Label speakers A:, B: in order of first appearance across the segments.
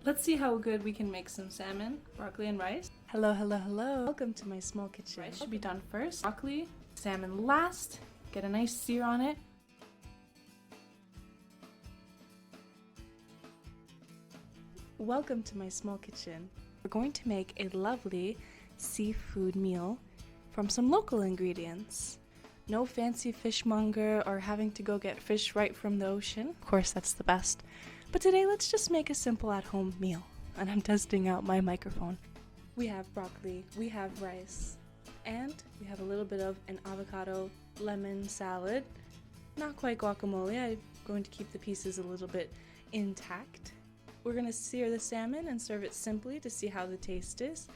A: Let's see how good we can make some salmon, broccoli, and rice. Hello, hello, hello. Welcome to my small kitchen. Rice should be done first. Broccoli, salmon last. Get a nice sear on it. Welcome to my small kitchen. We're going to make a lovely seafood meal from some local ingredients. No fancy fishmonger or having to go get fish right from the ocean. Of course, that's the best. But today, let's just make a simple at-home meal. And I'm testing out my microphone. We have broccoli, we have rice, and we have a little bit of an avocado lemon salad. Not quite guacamole. I'm going to keep the pieces a little bit intact. We're going to sear the salmon and serve it simply to see how the taste is.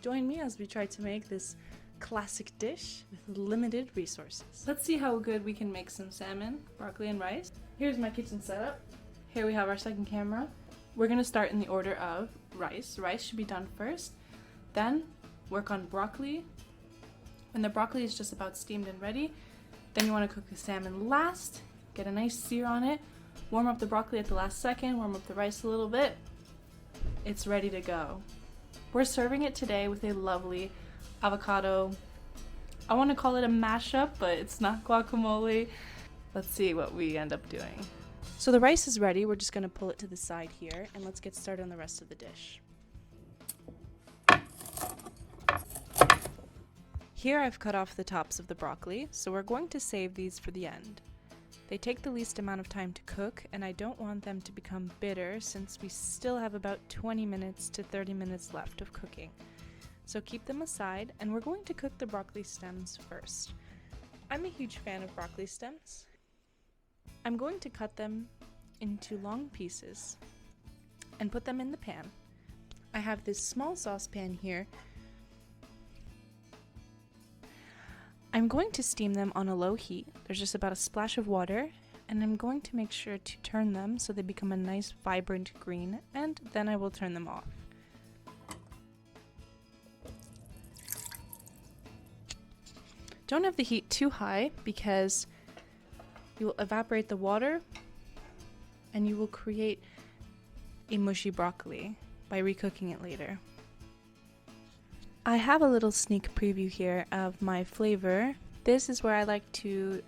A: Join me as we try to make this classic dish with limited resources. Let's see how good we can make some salmon, broccoli, and rice. Here's my kitchen setup. Here we have our second camera. We're going to start in the order of rice. Rice should be done first. Then work on broccoli. When the broccoli is just about steamed and ready, then you want to cook the salmon last. Get a nice sear on it. Warm up the broccoli at the last second. Warm up the rice a little bit. It's ready to go. We're serving it today with a lovely avocado. I want to call it a mashup, but it's not guacamole. Let's see what we end up doing. So the rice is ready. We're just going to pull it to the side here, and let's get started on the rest of the dish. Here I've cut off the tops of the broccoli, so we're going to save these for the end. They take the least amount of time to cook, and I don't want them to become bitter since we still have about 20 minutes to 30 minutes left of cooking. So keep them aside, and we're going to cook the broccoli stems first. I'm a huge fan of broccoli stems. I'm going to cut them into long pieces and put them in the pan. I have this small saucepan here. I'm going to steam them on a low heat. There's just about a splash of water, and I'm going to make sure to turn them so they become a nice vibrant green, and then I will turn them off. Don't have the heat too high because you will evaporate the water and you will create a mushy broccoli by recooking it later. I have a little sneak preview here of my flavor. This is where I like to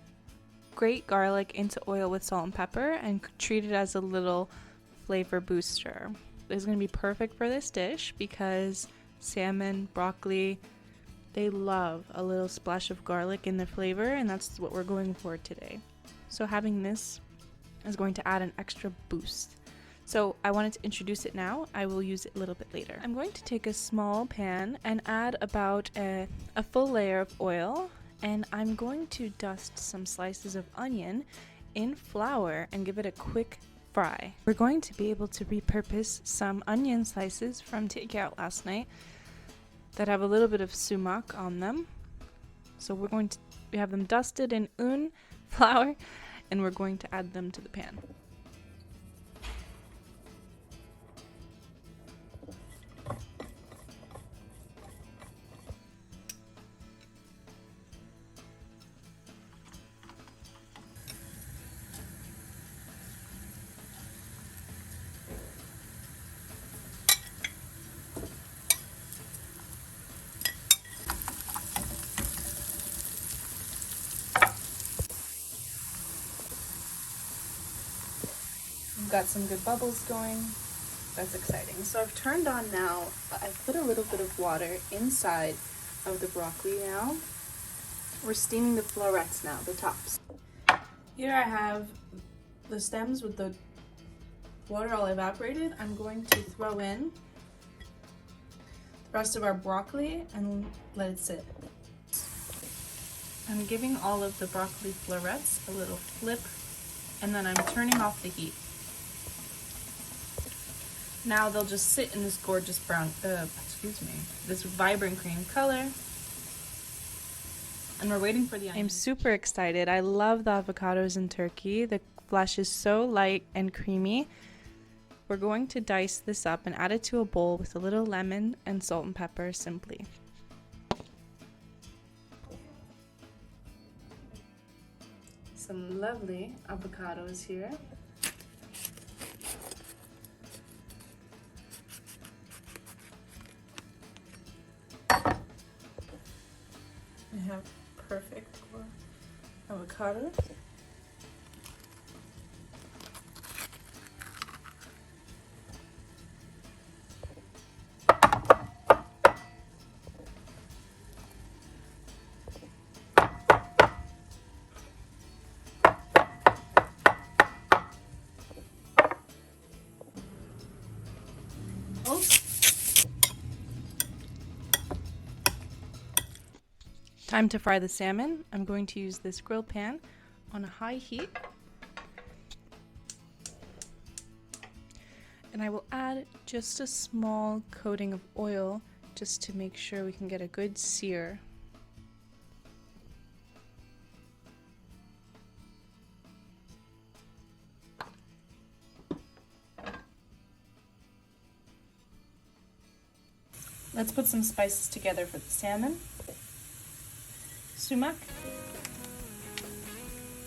A: grate garlic into oil with salt and pepper and treat it as a little flavor booster. This is going to be perfect for this dish because salmon, broccoli, they love a little splash of garlic in the flavor, and that's what we're going for today. So having this is going to add an extra boost. So I wanted to introduce it now. I will use it a little bit later. I'm going to take a small pan and add about a full layer of oil, and I'm going to dust some slices of onion in flour and give it a quick fry. We're going to be able to repurpose some onion slices from takeout last night that have a little bit of sumac on them. So we have them dusted in flour, and we're going to add them to the pan. We've got some good bubbles going. That's exciting. So I've turned on now. I've put a little bit of water inside of the broccoli now. We're steaming the florets now, the tops. Here I have the stems with the water all evaporated. I'm going to throw in the rest of our broccoli and let it sit. I'm giving all of the broccoli florets a little flip, and then I'm turning off the heat. Now they'll just sit in this gorgeous this vibrant cream color. And we're waiting for the onions. I'm super excited. I love the avocados in turkey. The flesh is so light and creamy. We're going to dice this up and add it to a bowl with a little lemon and salt and pepper simply. Some lovely avocados here. avocado. Time to fry the salmon. I'm going to use this grill pan on a high heat. And I will add just a small coating of oil just to make sure we can get a good sear. Let's put some spices together for the salmon. Sumac,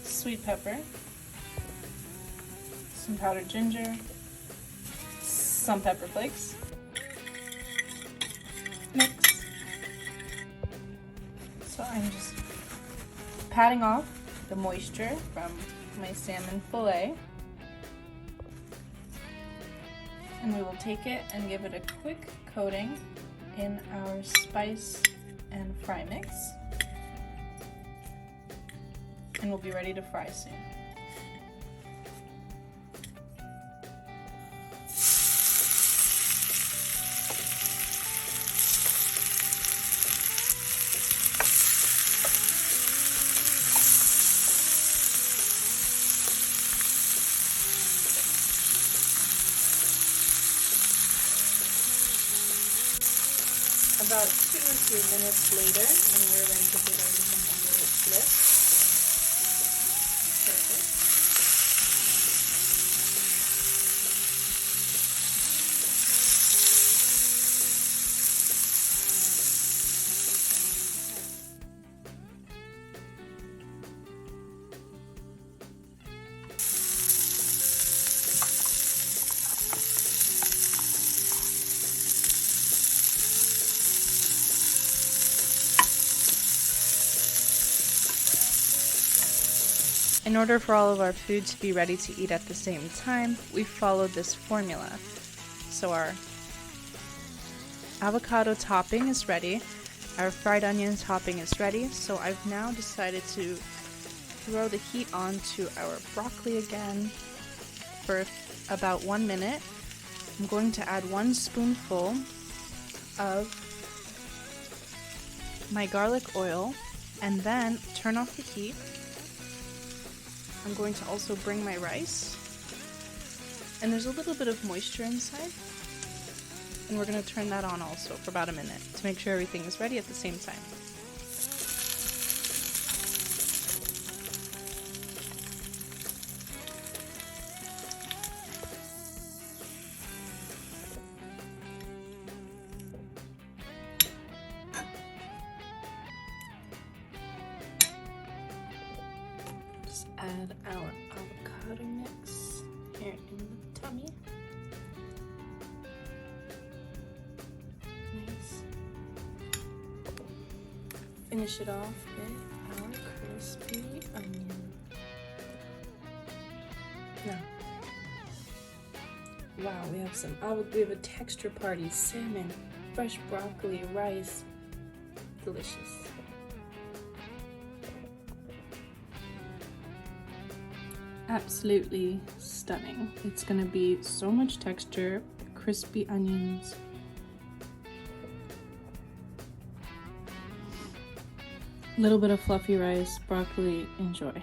A: sweet pepper, some powdered ginger, some pepper flakes, mix. So I'm just patting off the moisture from my salmon fillet, and we will take it and give it a quick coating in our spice and fry mix. And we'll be ready to fry soon. About 2 or 3 minutes later, and we're ready to put everything under its lid. In order for all of our food to be ready to eat at the same time, we followed this formula. So our avocado topping is ready, our fried onion topping is ready, so I've now decided to throw the heat onto our broccoli again for about 1 minute. I'm going to add 1 spoonful of my garlic oil and then turn off the heat. I'm going to also bring my rice, and there's a little bit of moisture inside, and we're going to turn that on also for about 1 minute to make sure everything is ready at the same time. Add our avocado mix here in the tummy. Nice. Finish it off with our crispy onion. Now, wow, we have a texture party, salmon, fresh broccoli, rice, delicious. Absolutely stunning. It's gonna be so much texture, crispy onions. A little bit of fluffy rice, broccoli, enjoy.